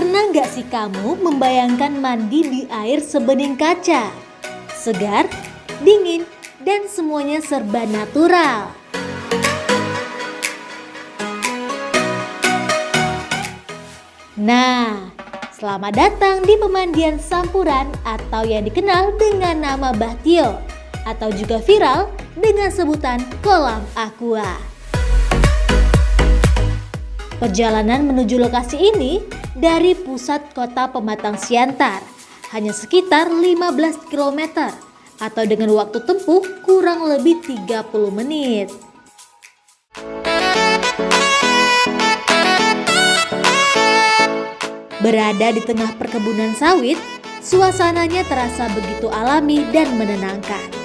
Pernah nggak sih kamu membayangkan mandi di air sebening kaca? Segar, dingin, dan semuanya serba natural. Nah, selamat datang di pemandian Sampuran atau yang dikenal dengan nama Bahtio atau juga viral dengan sebutan kolam aqua. Perjalanan menuju lokasi ini dari pusat kota Pematang Siantar hanya sekitar 15 km atau dengan waktu tempuh kurang lebih 30 menit. Berada di tengah perkebunan sawit, suasananya terasa begitu alami dan menenangkan.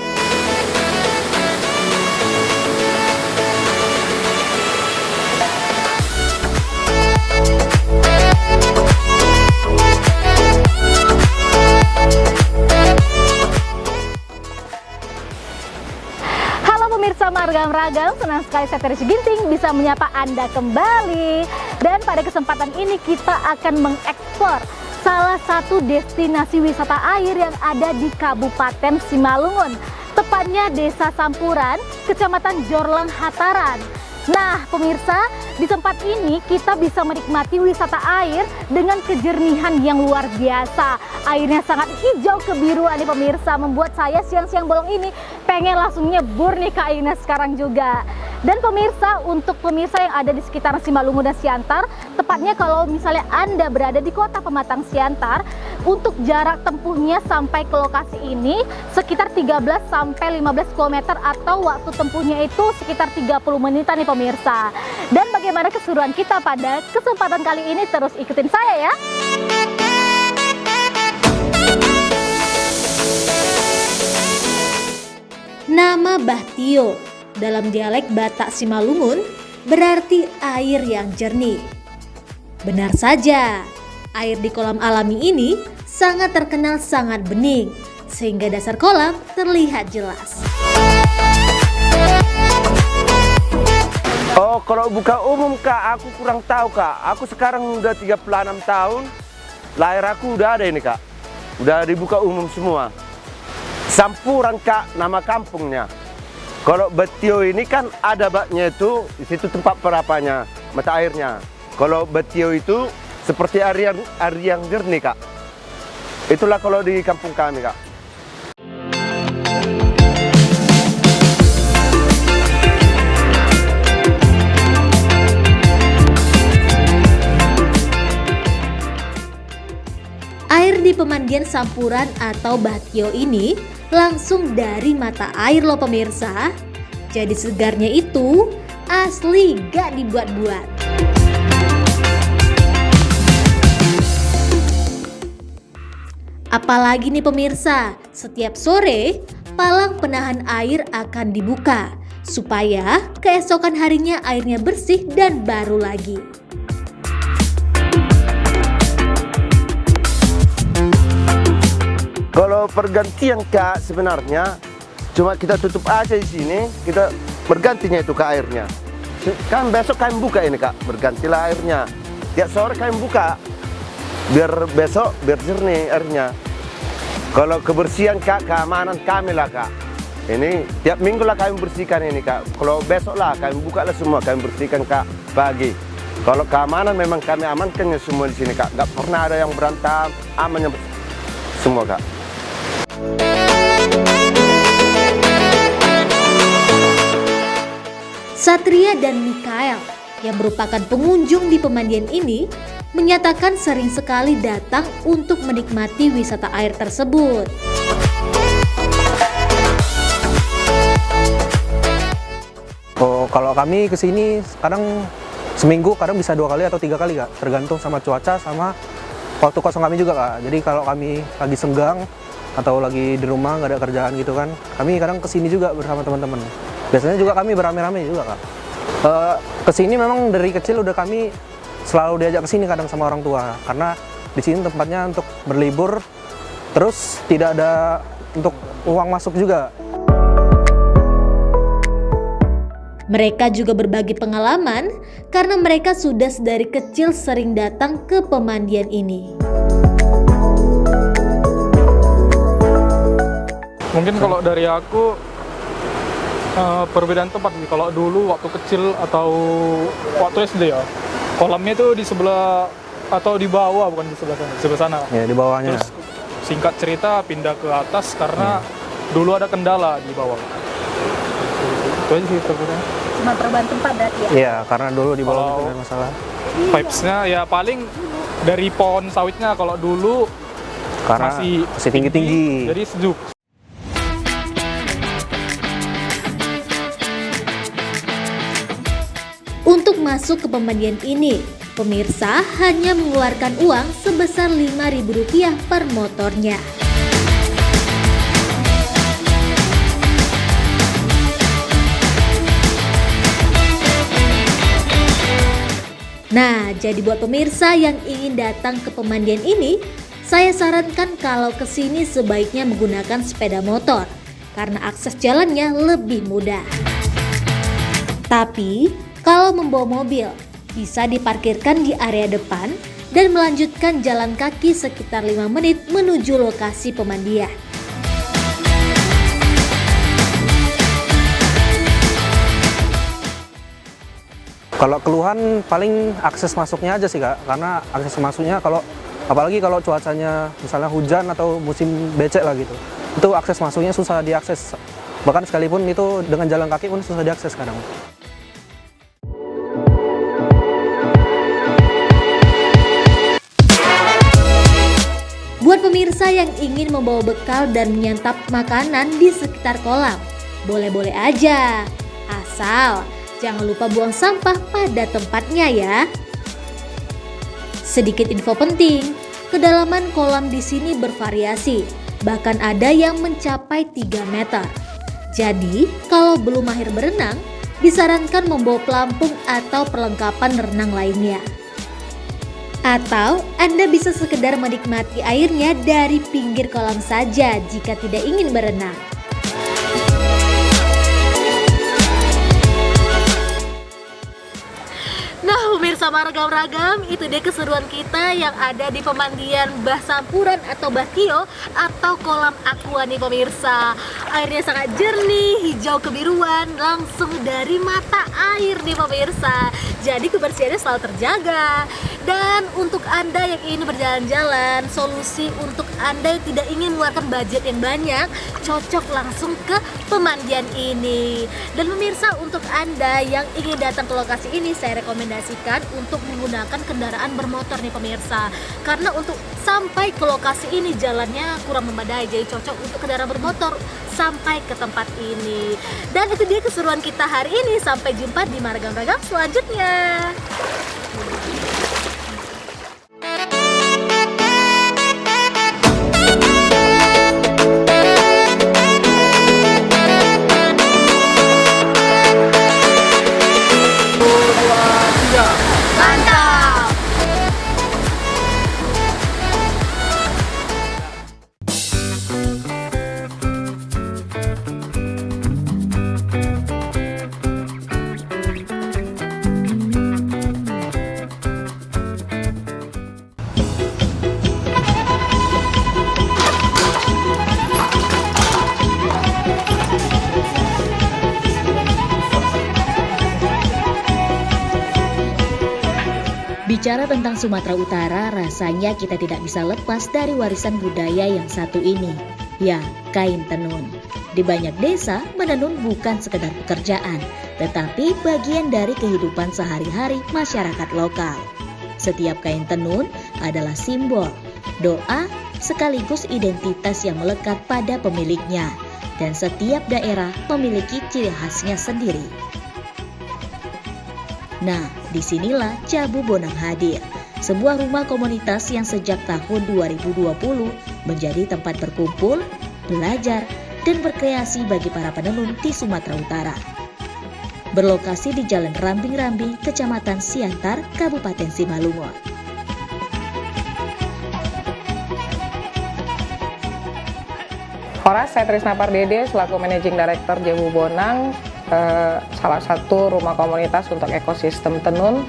Pemirsa Margam-Ragam, senang sekali saya Teresi Ginting bisa menyapa Anda kembali. Dan pada kesempatan ini kita akan mengeksplor salah satu destinasi wisata air yang ada di Kabupaten Simalungun, tepatnya Desa Sampuran, Kecamatan Jorlang Hataran. Nah pemirsa, di tempat ini kita bisa menikmati wisata air dengan kejernihan yang luar biasa. Airnya sangat hijau kebiruan nih pemirsa, membuat saya siang-siang bolong ini pengen langsung nyebur nih ke airnya sekarang juga. Dan pemirsa, untuk pemirsa yang ada di sekitaran Simalungun dan Siantar, tepatnya kalau misalnya Anda berada di kota Pematang Siantar, untuk jarak tempuhnya sampai ke lokasi ini sekitar 13 sampai 15 km atau waktu tempuhnya itu sekitar 30 menitan nih pemirsa. Dan bagaimana keseruan kita pada kesempatan kali ini, terus ikutin saya ya. Nama Bahtio dalam dialek Batak Simalungun berarti air yang jernih. Benar saja, air di kolam alami ini sangat terkenal sangat bening, sehingga dasar kolam terlihat jelas. Oh, kalau buka umum kak, aku kurang tahu kak. Aku sekarang udah 36 tahun, lahir aku udah ada ini kak. Udah dibuka umum semua. Sampuran kak, nama kampungnya. Kalau Bahtio ini kan ada baknya itu, di situ tempat perapanya, mata airnya. Kalau Bahtio itu seperti air yang jernih kak. Itulah kalau di kampung kami kak. Air di pemandian Sampuran atau Bahtio ini langsung dari mata air loh pemirsa. Jadi segarnya itu asli gak dibuat-buat. Apalagi nih pemirsa, setiap sore palang penahan air akan dibuka supaya keesokan harinya airnya bersih dan baru lagi. Kalau pergantian kak sebenarnya cuma kita tutup aja di sini, kita bergantinya itu ke airnya. Kan besok kami buka ini kak, bergantilah airnya. Tiap sore kami buka, biar besok biar jernih airnya. Kalau kebersihan kak, keamanan kami lah kak. Ini tiap minggu lah kami bersihkan ini kak. Kalau besok lah kami buka lah semua, kami bersihkan kak pagi. Kalau keamanan memang kami amankannya semua di sini kak. Gak pernah ada yang berantem, amannya semua kak. Satria dan Mikael yang merupakan pengunjung di pemandian ini menyatakan sering sekali datang untuk menikmati wisata air tersebut. Oh, kalau kami kesini kadang seminggu, kadang bisa 2 kali atau 3 kali kak, tergantung sama cuaca sama waktu kosong kami juga kak. Jadi kalau kami lagi senggang atau lagi di rumah nggak ada kerjaan gitu kan, kami kadang kesini juga bersama teman-teman. Biasanya juga kami beramai-ramai juga kak. Kesini memang dari kecil udah kami selalu diajak kesini kadang sama orang tua, karena di sini tempatnya untuk berlibur, terus tidak ada untuk uang masuk juga. Mereka juga berbagi pengalaman karena mereka sudah sedari kecil sering datang ke pemandian ini. Mungkin kalau dari aku perbedaan tempat sih. Kalau dulu waktu kecil atau waktu SD ya, kolamnya itu di sebelah atau di bawah, bukan di sebelah sana. Ya, di bawahnya. Terus singkat cerita pindah ke atas karena dulu ada kendala di bawah. Itu aja sih perbedaannya. Cuma perubahan tempat berarti ya? Iya, karena dulu di bawah Kalau- itu ada masalah. Vibes-nya ya paling dari pohon sawitnya, kalau dulu Karena masih tinggi-tinggi. jadi sejuk. Untuk masuk ke pemandian ini, pemirsa hanya mengeluarkan uang sebesar Rp5.000 per motornya. Nah, jadi buat pemirsa yang ingin datang ke pemandian ini, saya sarankan kalau kesini sebaiknya menggunakan sepeda motor karena akses jalannya lebih mudah. Tapi, kalau membawa mobil, bisa diparkirkan di area depan dan melanjutkan jalan kaki sekitar 5 menit menuju lokasi pemandian. Kalau keluhan paling akses masuknya aja sih Kak, karena akses masuknya apalagi kalau cuacanya misalnya hujan atau musim becek lah gitu, itu akses masuknya susah diakses. Bahkan sekalipun itu dengan jalan kaki pun susah diakses kadang. Buat pemirsa yang ingin membawa bekal dan menyantap makanan di sekitar kolam, boleh-boleh aja. Asal jangan lupa buang sampah pada tempatnya ya. Sedikit info penting, kedalaman kolam di sini bervariasi, bahkan ada yang mencapai 3 meter. Jadi, kalau belum mahir berenang, disarankan membawa pelampung atau perlengkapan renang lainnya. Atau Anda bisa sekedar menikmati airnya dari pinggir kolam saja jika tidak ingin berenang. Nah, pemirsa Margam-Ragam, itu dia keseruan kita yang ada di pemandian Bah Sampuran atau Bah Tio atau kolam aqua nih pemirsa. Airnya sangat jernih, hijau kebiruan, langsung dari mata air nih pemirsa. Jadi kebersihannya selalu terjaga. Dan untuk Anda yang ingin berjalan-jalan, solusi untuk Anda yang tidak ingin mengeluarkan budget yang banyak, cocok langsung ke pemandian ini. Dan pemirsa, untuk Anda yang ingin datang ke lokasi ini, saya rekomendasikan untuk menggunakan kendaraan bermotor nih pemirsa. Karena untuk sampai ke lokasi ini jalannya kurang memadai, jadi cocok untuk kendaraan bermotor sampai ke tempat ini. Dan itu dia keseruan kita hari ini. Sampai jumpa di Margam-Ragam selanjutnya. Bicara tentang Sumatera Utara, rasanya kita tidak bisa lepas dari warisan budaya yang satu ini, ya, kain tenun. Di banyak desa, menenun bukan sekedar pekerjaan, tetapi bagian dari kehidupan sehari-hari masyarakat lokal. Setiap kain tenun adalah simbol, doa, sekaligus identitas yang melekat pada pemiliknya, dan setiap daerah memiliki ciri khasnya sendiri. Nah, disinilah Cabu Bonang hadir, sebuah rumah komunitas yang sejak tahun 2020 menjadi tempat berkumpul, belajar, dan berkreasi bagi para penenun di Sumatera Utara. Berlokasi di Jalan Rambing-Rambing, Kecamatan Siantar, Kabupaten Simalungun. Horas, saya Trisna Pardede selaku Managing Director Cabu Bonang. salah satu rumah komunitas untuk ekosistem tenun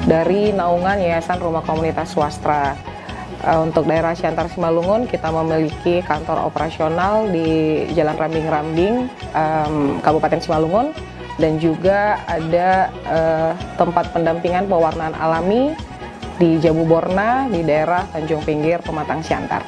dari naungan Yayasan Rumah Komunitas Swastra. Untuk daerah Siantar Simalungun kita memiliki kantor operasional di Jalan Rambing-Rambing, Kabupaten Simalungun, dan juga ada tempat pendampingan pewarnaan alami di Jabu Borna di daerah Tanjung Pinggir, Pematang Siantar.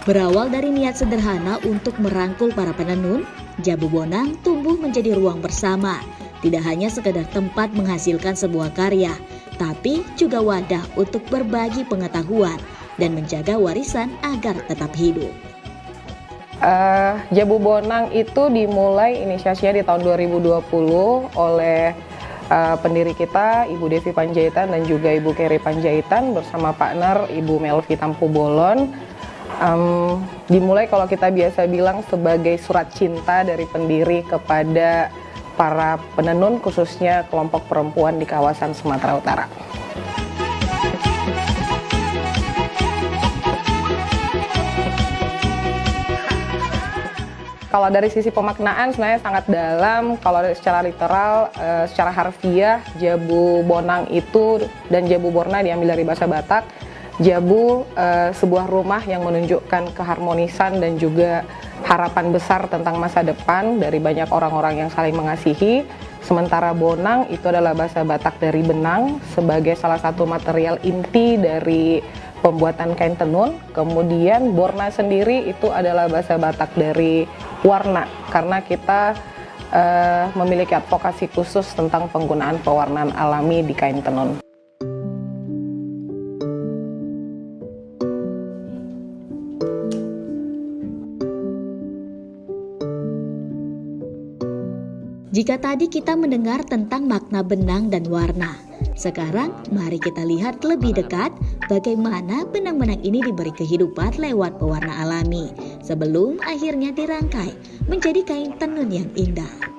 Berawal dari niat sederhana untuk merangkul para penenun, Jabu Bonang tumbuh menjadi ruang bersama. Tidak hanya sekedar tempat menghasilkan sebuah karya, tapi juga wadah untuk berbagi pengetahuan dan menjaga warisan agar tetap hidup. Jabu Bonang itu dimulai inisiasinya di tahun 2020 oleh pendiri kita, Ibu Devi Panjaitan dan juga Ibu Keri Panjaitan bersama partner Ibu Melvi Tampu Bolon. Dimulai kalau kita biasa bilang sebagai surat cinta dari pendiri kepada para penenun, khususnya kelompok perempuan di kawasan Sumatera Utara. Kalau dari sisi pemaknaan sebenarnya sangat dalam. Kalau secara literal, secara harfiah, Jabu Bonang itu dan Jabu Borna diambil dari bahasa Batak. Jabu sebuah rumah yang menunjukkan keharmonisan dan juga harapan besar tentang masa depan dari banyak orang-orang yang saling mengasihi. Sementara Bonang itu adalah bahasa Batak dari benang sebagai salah satu material inti dari pembuatan kain tenun. Kemudian Borna sendiri itu adalah bahasa Batak dari warna, karena kita memiliki advokasi khusus tentang penggunaan pewarnaan alami di kain tenun. Jika tadi kita mendengar tentang makna benang dan warna, sekarang mari kita lihat lebih dekat bagaimana benang-benang ini diberi kehidupan lewat pewarna alami sebelum akhirnya dirangkai menjadi kain tenun yang indah.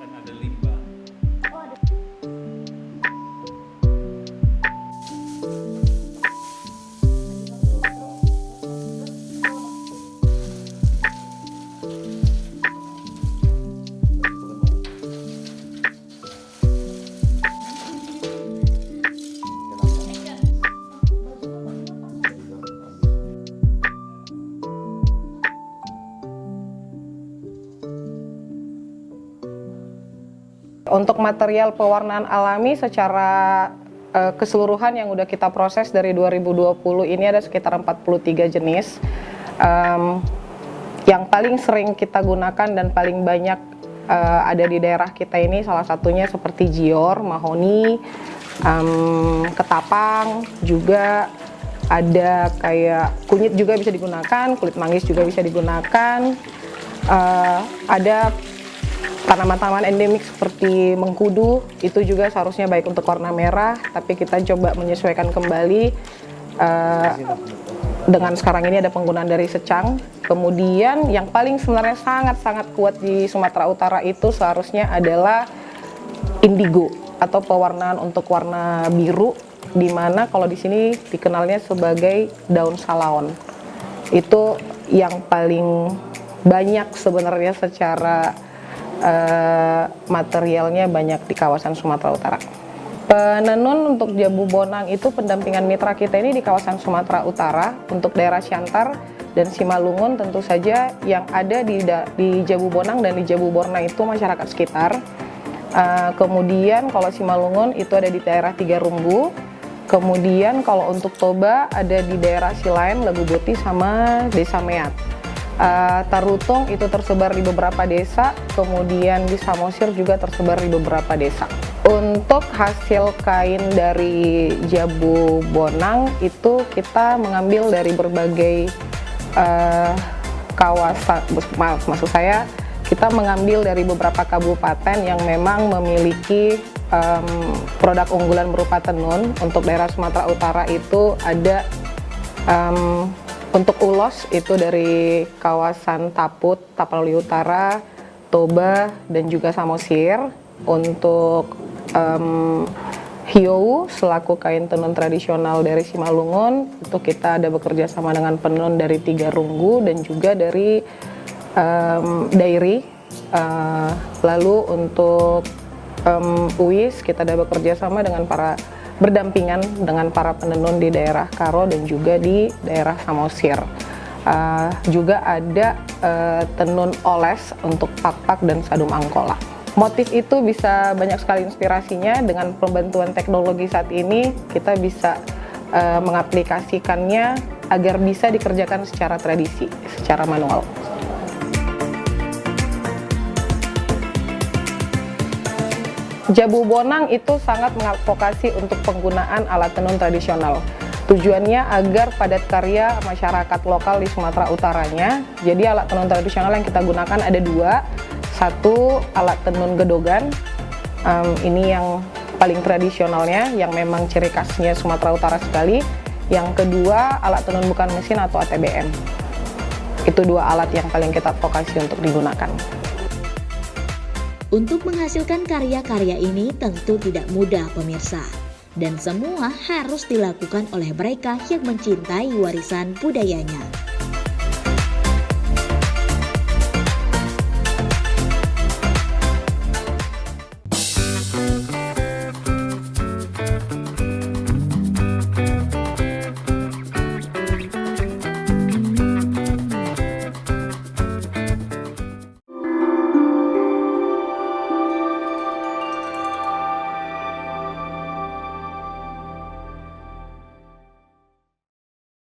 Untuk material pewarnaan alami secara keseluruhan yang udah kita proses dari 2020 ini ada sekitar 43 jenis. Yang paling sering kita gunakan dan paling banyak ada di daerah kita ini salah satunya seperti jior, mahoni, ketapang, juga ada kayak kunyit juga bisa digunakan, kulit manggis juga bisa digunakan, ada tanaman-tanaman endemik seperti mengkudu, itu juga seharusnya baik untuk warna merah, tapi kita coba menyesuaikan kembali dengan sekarang ini ada penggunaan dari secang. Kemudian yang paling sebenarnya sangat-sangat kuat di Sumatera Utara itu seharusnya adalah indigo atau pewarnaan untuk warna biru, di mana kalau di sini dikenalnya sebagai daun salaon. Itu yang paling banyak sebenarnya secara materialnya banyak di kawasan Sumatera Utara. Penenun untuk Jabu Bonang itu pendampingan mitra kita ini di kawasan Sumatera Utara. Untuk daerah Siantar dan Simalungun tentu saja yang ada di Jabu Bonang dan di Jabu Borna itu masyarakat sekitar. Kemudian kalau Simalungun itu ada di daerah Tiga Rumbu. Kemudian kalau untuk Toba ada di daerah Silain, Lagu Boti sama Desa Meat. Tarutung itu tersebar di beberapa desa, kemudian di Samosir juga tersebar di beberapa desa. Untuk hasil kain dari Jabu Bonang itu kita mengambil dari berbagai kawasan, maksud saya kita mengambil dari beberapa kabupaten yang memang memiliki produk unggulan berupa tenun. Untuk daerah Sumatera Utara itu ada untuk ulos itu dari kawasan Taput, Tapanuli Utara, Toba, dan juga Samosir. Untuk Hiou selaku kain tenun tradisional dari Simalungun, itu kita ada bekerja sama dengan penenun dari Tiga Runggu dan juga dari Dairi. Lalu untuk Uis kita ada bekerja sama dengan berdampingan dengan para penenun di daerah Karo dan juga di daerah Samosir. Juga ada tenun oles untuk pak-pak dan sadum angkola. Motif itu bisa banyak sekali inspirasinya. Dengan pembantuan teknologi saat ini kita bisa mengaplikasikannya agar bisa dikerjakan secara tradisi, secara manual. Jabu Bonang itu sangat mengadvokasi untuk penggunaan alat tenun tradisional. Tujuannya agar padat karya masyarakat lokal di Sumatera Utaranya. Jadi alat tenun tradisional yang kita gunakan ada dua. Satu, alat tenun gedogan. Ini yang paling tradisionalnya, yang memang ciri khasnya Sumatera Utara sekali. Yang kedua, alat tenun bukan mesin atau ATBM. Itu dua alat yang paling kita advokasi untuk digunakan. Untuk menghasilkan karya-karya ini tentu tidak mudah pemirsa. Dan semua harus dilakukan oleh mereka yang mencintai warisan budayanya.